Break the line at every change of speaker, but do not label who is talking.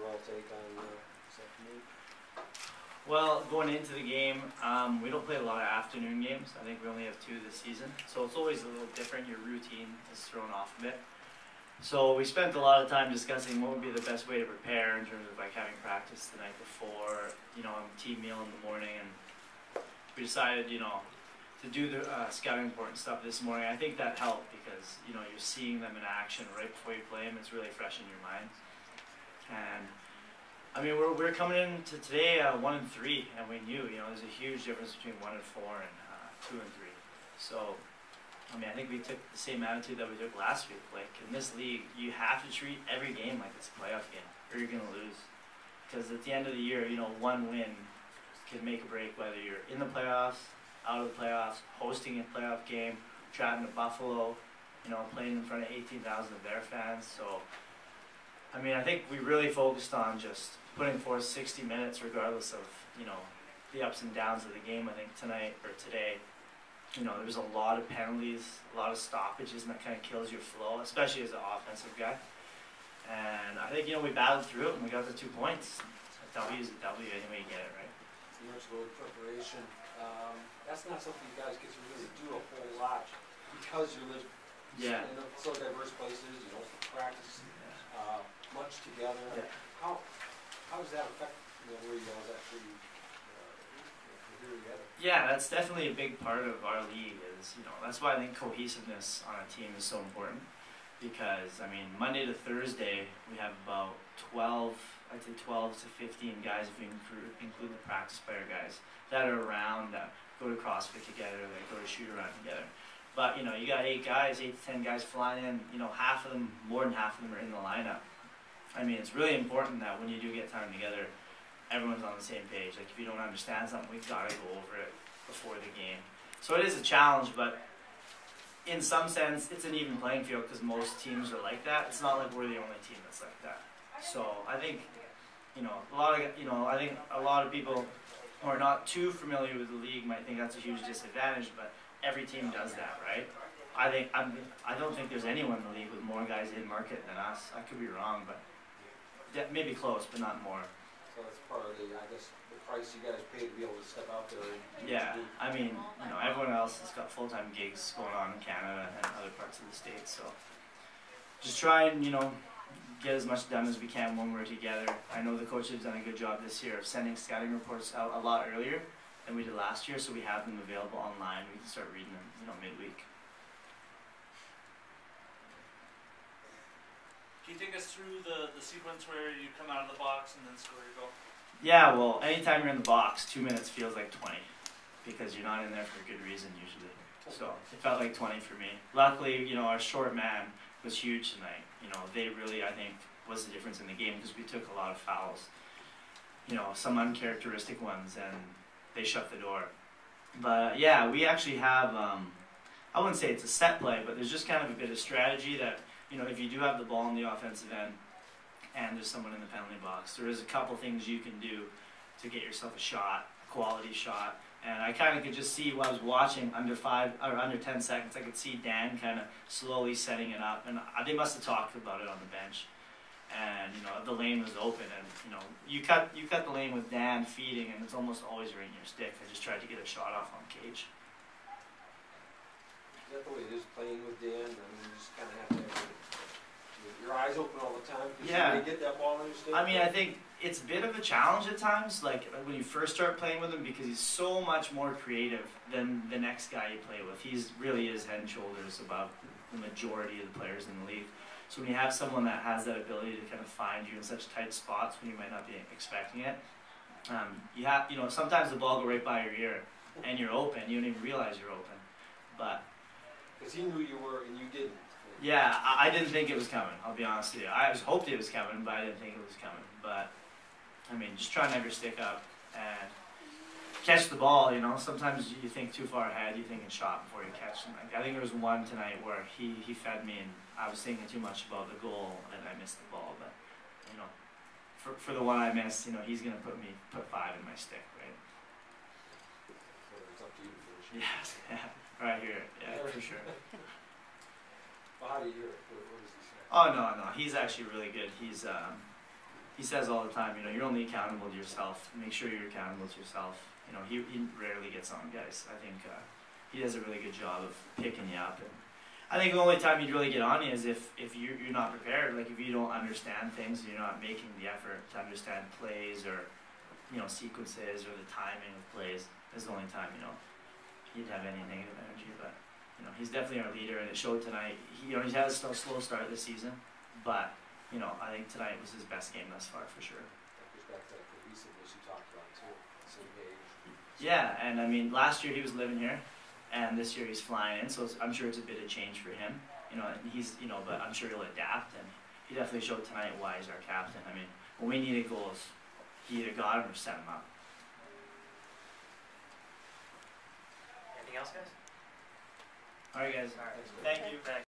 overall take on this afternoon?
Well, going into the game, we don't play a lot of afternoon games. I think we only have 2 this season, so it's always a little different. Your routine is thrown off a bit. So we spent a lot of time discussing what would be the best way to prepare in terms of like having practice the night before, team meal in the morning, and we decided, to do the scouting report and stuff this morning. I think that helped because, you're seeing them in action right before you play them. It's really fresh in your mind. And, I mean, we're coming into today 1-3, and we knew, there's a huge difference between 1-4 and 2-3. So, I mean, I think we took the same attitude that we took last week. Like, in this league, you have to treat every game like it's a playoff game, or you're going to lose. Because at the end of the year, one win can make a break, whether you're in the playoffs, out of the playoffs, hosting a playoff game, traveling to Buffalo, playing in front of 18,000 of their fans. So, I mean, I think we really focused on just putting forth 60 minutes regardless of, the ups and downs of the game. I think tonight, or today, there was a lot of penalties, a lot of stoppages, and that kind of kills your flow, especially as an offensive guy. And I think, we battled through it, and we got the 2 points. A W is a W any way you get it, right?
You mentioned the word preparation. That's not something you guys get to really do a whole lot because you live in so diverse places. You don't practice much together.
Yeah.
How does that affect where you guys actually here together?
Yeah, that's definitely a big part of our league. That's why I think cohesiveness on a team is so important. Because I mean, Monday to Thursday we have about 12 to 15 guys if you include the practice player guys that are around, that go to CrossFit together, that go to shoot around together. But you got 8 to 10 guys flying in. Half of them, more than half of them, are in the lineup. I mean, it's really important that when you do get time together, everyone's on the same page. Like, if you don't understand something, we've got to go over it before the game. So it is a challenge, but in some sense, it's an even playing field because most teams are like that. It's not like we're the only team that's like that. So I think, I think a lot of people who are not too familiar with the league might think that's a huge disadvantage, but every team does that, right? I don't think there's anyone in the league with more guys in market than us. I could be wrong, but maybe close, but not more.
So that's part of the price you guys pay to be able to step out there and do
Yeah,
what you do.
I mean, everyone else has got full-time gigs going on in Canada and other parts of the States, so just try and, get as much done as we can when we're together. I know the coaches have done a good job this year of sending scouting reports out a lot earlier than we did last year, so we have them available online. We can start reading them, midweek.
Can you take us through the sequence where you come out of the box and then score your goal?
Yeah, well, anytime you're in the box, 2 minutes feels like 20 because you're not in there for a good reason usually. So it felt like 20 for me. Luckily, our short man was huge tonight. They really, I think, was the difference in the game because we took a lot of fouls. Some uncharacteristic ones, and they shut the door. But yeah, we actually have, I wouldn't say it's a set play, but there's just kind of a bit of strategy that, if you do have the ball in the offensive end and there's someone in the penalty box, there is a couple things you can do to get yourself a shot, a quality shot. And I kind of could just see while I was watching under 10 seconds, I could see Dan kind of slowly setting it up. And they must have talked about it on the bench. And, the lane was open. And, you cut the lane with Dan feeding, and it's almost always right in your stick. I just tried to get a shot off on Cage.
Is that the way it is playing with Dan? I mean, you just kind of have to have your eyes open all the time because you get that ball in your stick.
I mean, I think it's a bit of a challenge at times, like when you first start playing with him, because he's so much more creative than the next guy you play with. He's really is head and shoulders above the majority of the players in the league. So when you have someone that has that ability to kind of find you in such tight spots when you might not be expecting it, sometimes the ball go right by your ear and you're open. You don't even realize you're open, but
because he knew you were and you didn't.
Yeah, I didn't think it was coming. I'll be honest with you. I just hoped it was coming, but I didn't think it was coming. But I mean, just try and never stick up and catch the ball. Sometimes you think too far ahead. You think in shot before you catch them. Like, I think there was one tonight where he fed me, and I was thinking too much about the goal, and I missed the ball. But for the one I missed, he's gonna put 5 in my stick, right?
So it's up to you to finish.
Yeah, right here. Yeah, for sure.
Well, how do you hear it? What does he say?
Oh no, he's actually really good. He's he says all the time, you know, you're only accountable to yourself. Make sure you're accountable to yourself. You know, he rarely gets on guys. I think he does a really good job of picking you up. And I think the only time he'd really get on you is if you're not prepared. Like if you don't understand things, you're not making the effort to understand plays or, you know, sequences or the timing of plays. Is the only time, you know, he'd have any negative energy. But you know, he's definitely our leader, and it showed tonight. He, you know, he's had a slow start this season, but you know, I think tonight was his best game thus far for sure.
That goes back to that cohesiveness you talked about too, same page.
Yeah, and I mean, last year he was living here, and this year he's flying in, so I'm sure it's a bit of change for him. You know, and he's, you know, but I'm sure he'll adapt, and he definitely showed tonight why he's our captain. I mean, when we needed goals, he either got them or set them up.
Anything else, guys?
All right, guys.
All right.
Thank you.
Thanks.